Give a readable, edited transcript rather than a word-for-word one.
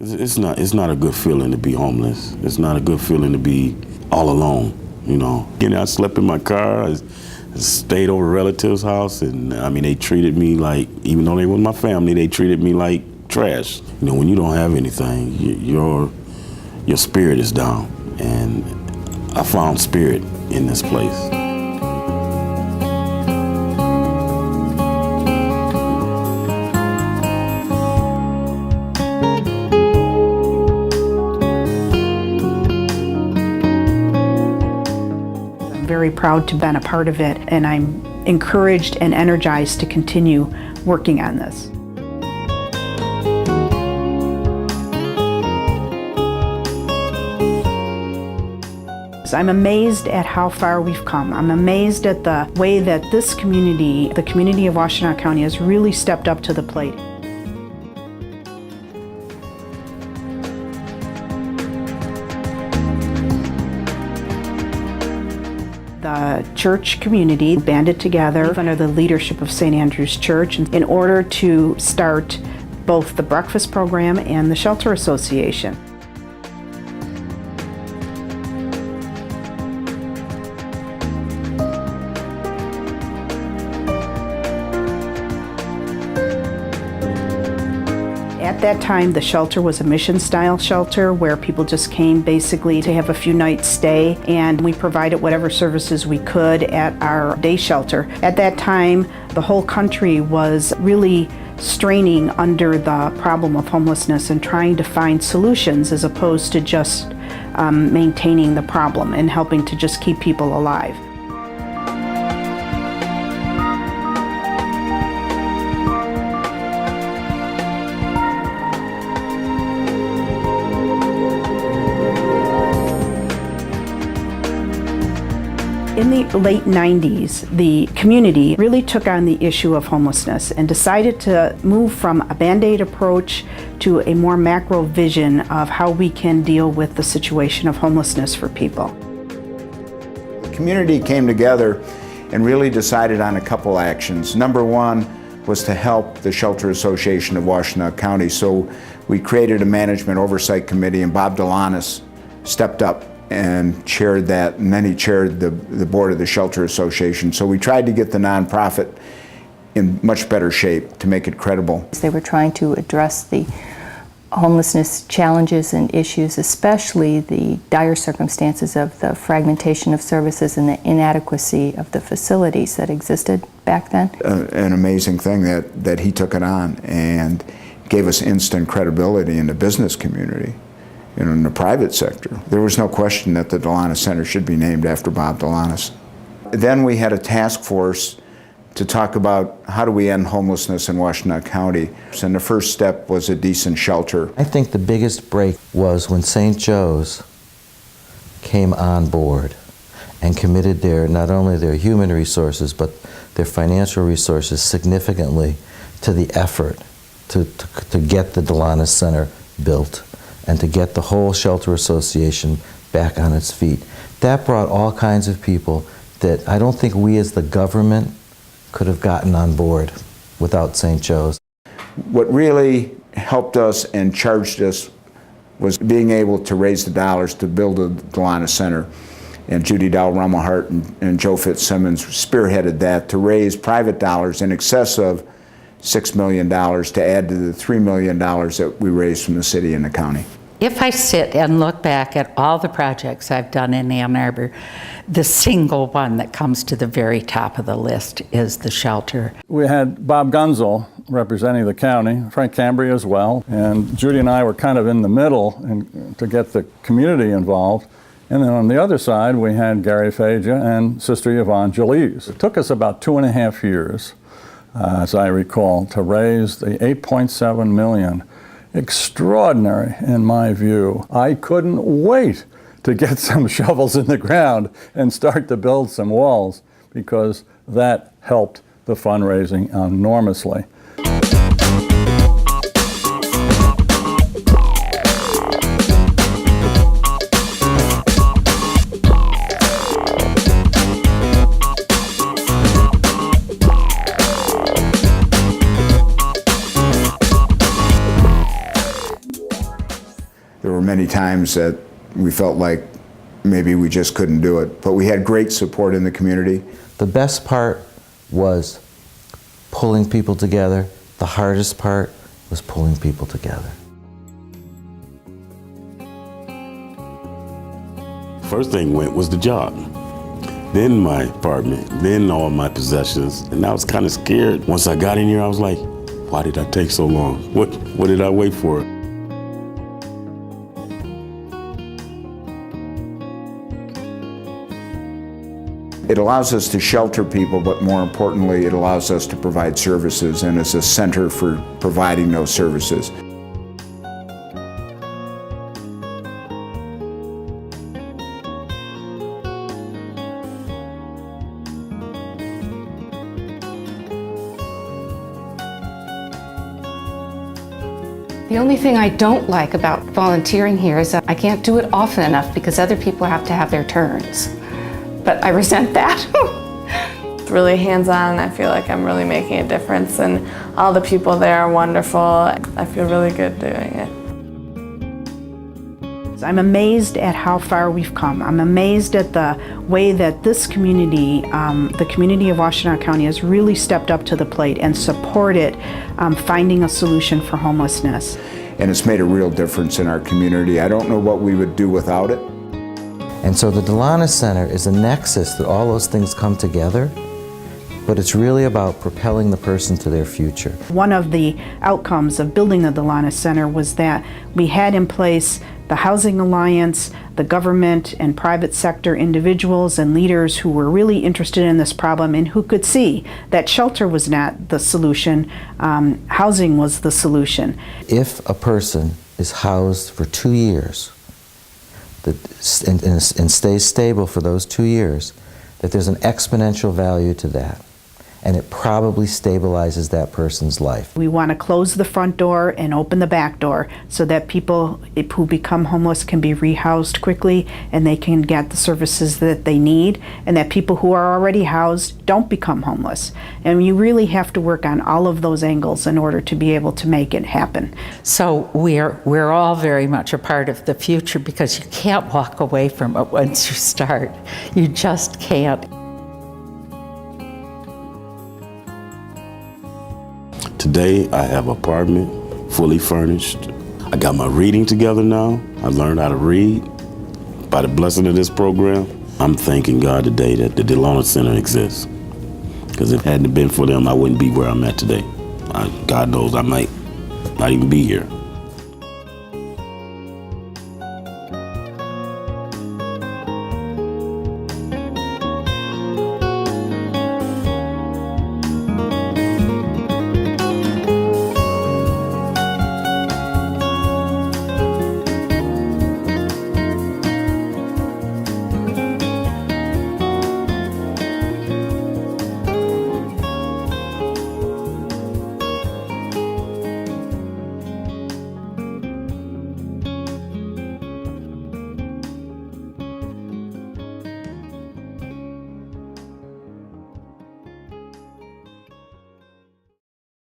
It's not a good feeling to be homeless. It's not a good feeling to be all alone, you know. I slept in my car, I stayed over a relative's house, and I mean, they treated me like, even though they were my family, they treated me like trash. You know, when you don't have anything, your spirit is down, and I found spirit in this place. Very proud to have been a part of it, and I'm encouraged and energized to continue working on this. I'm amazed at how far we've come. I'm amazed at the way that this community, the community of Washtenaw County, has really stepped up to the plate. The church community banded together under the leadership of St. Andrew's Church in order to start both the breakfast program and the shelter association. At that time, the shelter was a mission-style shelter where people just came basically to have a few nights stay, and we provided whatever services we could at our day shelter. At that time, the whole country was really straining under the problem of homelessness and trying to find solutions as opposed to just maintaining the problem and helping to just keep people alive. In the late 90s, the community really took on the issue of homelessness and decided to move from a Band-Aid approach to a more macro vision of how we can deal with the situation of homelessness for people. The community came together and really decided on a couple actions. Number one was to help the Shelter Association of Washtenaw County, so we created a management oversight committee, and Bob Delanis stepped up and chaired that, and then he chaired the board of the Shelter Association. So we tried to get the nonprofit in much better shape to make it credible. They were trying to address the homelessness challenges and issues, especially the dire circumstances of the fragmentation of services and the inadequacy of the facilities that existed back then. An amazing thing that he took it on and gave us instant credibility in the business community. In the private sector. There was no question that the Delanis Center should be named after Bob Delanis. Then we had a task force to talk about how do we end homelessness in Washtenaw County. And the first step was a decent shelter. I think the biggest break was when St. Joe's came on board and committed not only their human resources, but their financial resources significantly to the effort to get the Delanis Center built and to get the whole Shelter Association back on its feet. That brought all kinds of people that I don't think we as the government could have gotten on board without St. Joe's. What really helped us and charged us was being able to raise the dollars to build the Delanis Center. And Judy Dowell-Rummelhart and Joe Fitzsimmons spearheaded that to raise private dollars in excess of $6 million to add to the $3 million that we raised from the city and the county. If I sit and look back at all the projects I've done in Ann Arbor, the single one that comes to the very top of the list is the shelter. We had Bob Gunzel representing the county, Frank Cambria as well, and Judy and I were kind of in the middle to get the community involved. And then on the other side, we had Gary Faja and Sister Yvonne Jalise. It took us about 2.5 years, as I recall, to raise the $8.7 million. Extraordinary, in my view. I couldn't wait to get some shovels in the ground and start to build some walls, because that helped the fundraising enormously. There were many times that we felt like maybe we just couldn't do it, but we had great support in the community. The best part was pulling people together. The hardest part was pulling people together. First thing went was the job, then my apartment, then all my possessions, and I was kind of scared. Once I got in here, I was like, why did I take so long? What did I wait for? It allows us to shelter people, but more importantly, it allows us to provide services, and it's a center for providing those services. The only thing I don't like about volunteering here is that I can't do it often enough because other people have to have their turns. But I resent that. It's really hands-on. I feel like I'm really making a difference, and all the people there are wonderful. I feel really good doing it. I'm amazed at how far we've come. I'm amazed at the way that this community, the community of Washtenaw County, has really stepped up to the plate and supported finding a solution for homelessness. And it's made a real difference in our community. I don't know what we would do without it. And so the Delana Center is a nexus that all those things come together, but it's really about propelling the person to their future. One of the outcomes of building the Delana Center was that we had in place the Housing Alliance, the government and private sector individuals and leaders who were really interested in this problem and who could see that shelter was not the solution, housing was the solution. If a person is housed for 2 years and stays stable for those 2 years, that there's an exponential value to that. And it probably stabilizes that person's life. We want to close the front door and open the back door so that people who become homeless can be rehoused quickly and they can get the services that they need, and that people who are already housed don't become homeless. And you really have to work on all of those angles in order to be able to make it happen. So we're all very much a part of the future because you can't walk away from it once you start. You just can't. Today, I have an apartment, fully furnished. I got my reading together now. I learned how to read by the blessing of this program. I'm thanking God today that the Delana Center exists. Because if it hadn't been for them, I wouldn't be where I'm at today. God knows I might not even be here.